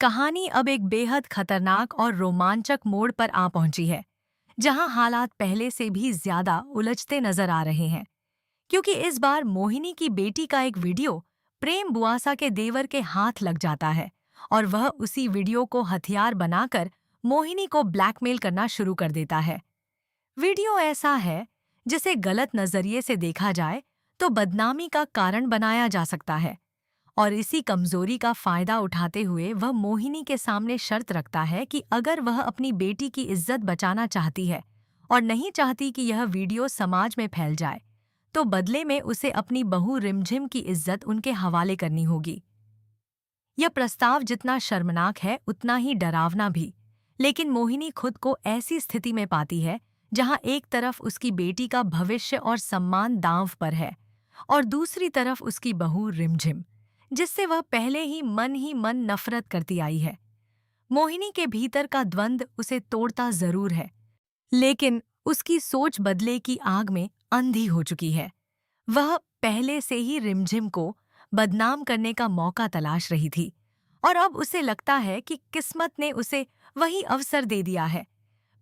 कहानी अब एक बेहद खतरनाक और रोमांचक मोड़ पर आ पहुंची है, जहां हालात पहले से भी ज्यादा उलझते नजर आ रहे हैं। क्योंकि इस बार मोहिनी की बेटी का एक वीडियो प्रेम बुआसा के देवर के हाथ लग जाता है और वह उसी वीडियो को हथियार बनाकर मोहिनी को ब्लैकमेल करना शुरू कर देता है। वीडियो ऐसा है जिसे गलत नजरिए से देखा जाए तो बदनामी का कारण बनाया जा सकता है, और इसी कमजोरी का फायदा उठाते हुए वह मोहिनी के सामने शर्त रखता है कि अगर वह अपनी बेटी की इज्जत बचाना चाहती है और नहीं चाहती कि यह वीडियो समाज में फैल जाए, तो बदले में उसे अपनी बहू रिमझिम की इज्जत उनके हवाले करनी होगी। यह प्रस्ताव जितना शर्मनाक है उतना ही डरावना भी। लेकिन मोहिनी खुद को ऐसी स्थिति में पाती है जहां एक तरफ उसकी बेटी का भविष्य और सम्मान दांव पर है, और दूसरी तरफ उसकी बहू रिमझिम, जिससे वह पहले ही मन नफरत करती आई है। मोहिनी के भीतर का द्वंद्व उसे तोड़ता जरूर है, लेकिन उसकी सोच बदले की आग में अंधी हो चुकी है। वह पहले से ही रिमझिम को बदनाम करने का मौका तलाश रही थी, और अब उसे लगता है कि किस्मत ने उसे वही अवसर दे दिया है।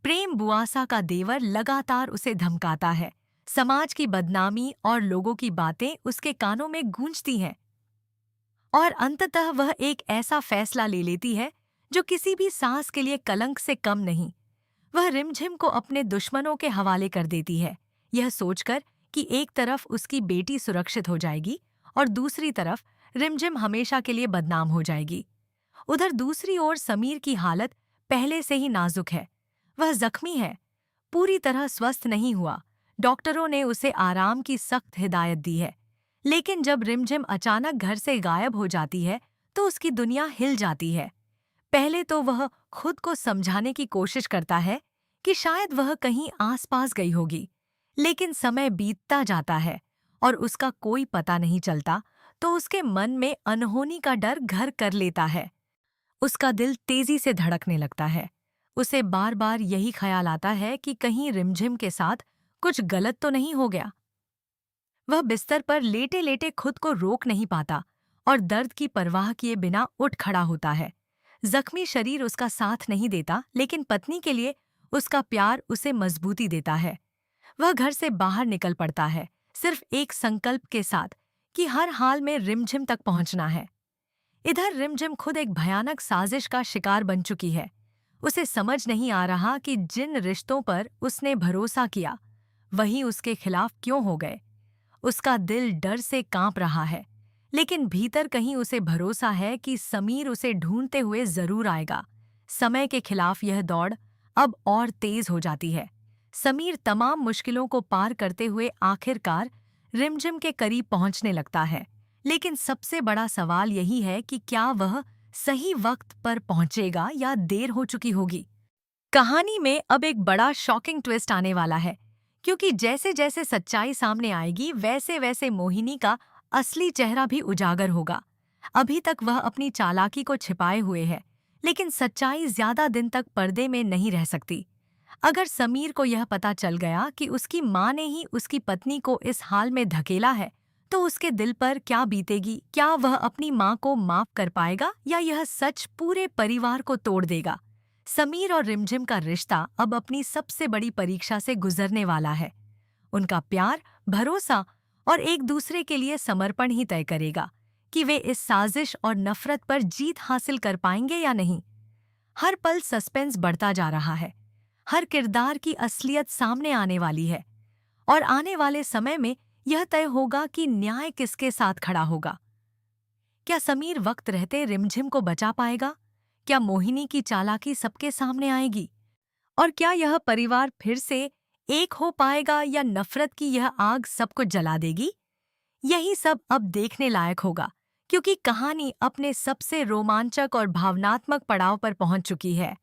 प्रेम बुआसा का देवर लगातार उसे धमकाता है, समाज की बदनामी और लोगों की बातें उसके कानों में गूंजती हैं, और अंततः वह एक ऐसा फैसला ले लेती है जो किसी भी सास के लिए कलंक से कम नहीं। वह रिमझिम को अपने दुश्मनों के हवाले कर देती है, यह सोचकर कि एक तरफ उसकी बेटी सुरक्षित हो जाएगी और दूसरी तरफ रिमझिम हमेशा के लिए बदनाम हो जाएगी। उधर दूसरी ओर समीर की हालत पहले से ही नाजुक है। वह जख्मी है, पूरी तरह स्वस्थ नहीं हुआ। डॉक्टरों ने उसे आराम की सख्त हिदायत दी है, लेकिन जब रिमझिम अचानक घर से गायब हो जाती है तो उसकी दुनिया हिल जाती है। पहले तो वह खुद को समझाने की कोशिश करता है कि शायद वह कहीं आसपास गई होगी, लेकिन समय बीतता जाता है और उसका कोई पता नहीं चलता, तो उसके मन में अनहोनी का डर घर कर लेता है। उसका दिल तेजी से धड़कने लगता है। उसे बार बार यही ख्याल आता है कि कहीं रिमझिम के साथ कुछ गलत तो नहीं हो गया। वह बिस्तर पर लेटे लेटे खुद को रोक नहीं पाता और दर्द की परवाह किए बिना उठ खड़ा होता है। जख्मी शरीर उसका साथ नहीं देता, लेकिन पत्नी के लिए उसका प्यार उसे मजबूती देता है। वह घर से बाहर निकल पड़ता है, सिर्फ एक संकल्प के साथ कि हर हाल में रिमझिम तक पहुंचना है। इधर रिमझिम खुद एक भयानक साजिश का शिकार बन चुकी है। उसे समझ नहीं आ रहा कि जिन रिश्तों पर उसने भरोसा किया वही उसके खिलाफ क्यों हो गए। उसका दिल डर से कांप रहा है, लेकिन भीतर कहीं उसे भरोसा है कि समीर उसे ढूंढते हुए जरूर आएगा। समय के खिलाफ यह दौड़ अब और तेज हो जाती है। समीर तमाम मुश्किलों को पार करते हुए आखिरकार रिमझिम के करीब पहुंचने लगता है, लेकिन सबसे बड़ा सवाल यही है कि क्या वह सही वक्त पर पहुंचेगा या देर हो चुकी होगी। कहानी में अब एक बड़ा शॉकिंग ट्विस्ट आने वाला है, क्योंकि जैसे जैसे सच्चाई सामने आएगी वैसे वैसे मोहिनी का असली चेहरा भी उजागर होगा। अभी तक वह अपनी चालाकी को छिपाए हुए है, लेकिन सच्चाई ज्यादा दिन तक पर्दे में नहीं रह सकती। अगर समीर को यह पता चल गया कि उसकी माँ ने ही उसकी पत्नी को इस हाल में धकेला है, तो उसके दिल पर क्या बीतेगी। क्या वह अपनी माँ को माफ कर पाएगा या यह सच पूरे परिवार को तोड़ देगा। समीर और रिमझिम का रिश्ता अब अपनी सबसे बड़ी परीक्षा से गुजरने वाला है। उनका प्यार, भरोसा और एक दूसरे के लिए समर्पण ही तय करेगा कि वे इस साजिश और नफरत पर जीत हासिल कर पाएंगे या नहीं। हर पल सस्पेंस बढ़ता जा रहा है, हर किरदार की असलियत सामने आने वाली है, और आने वाले समय में यह तय होगा कि न्याय किसके साथ खड़ा होगा। क्या समीर वक्त रहते रिमझिम को बचा पाएगा? क्या मोहिनी की चालाकी सबके सामने आएगी? और क्या यह परिवार फिर से एक हो पाएगा या नफरत की यह आग सबको जला देगी? यही सब अब देखने लायक होगा, क्योंकि कहानी अपने सबसे रोमांचक और भावनात्मक पड़ाव पर पहुंच चुकी है।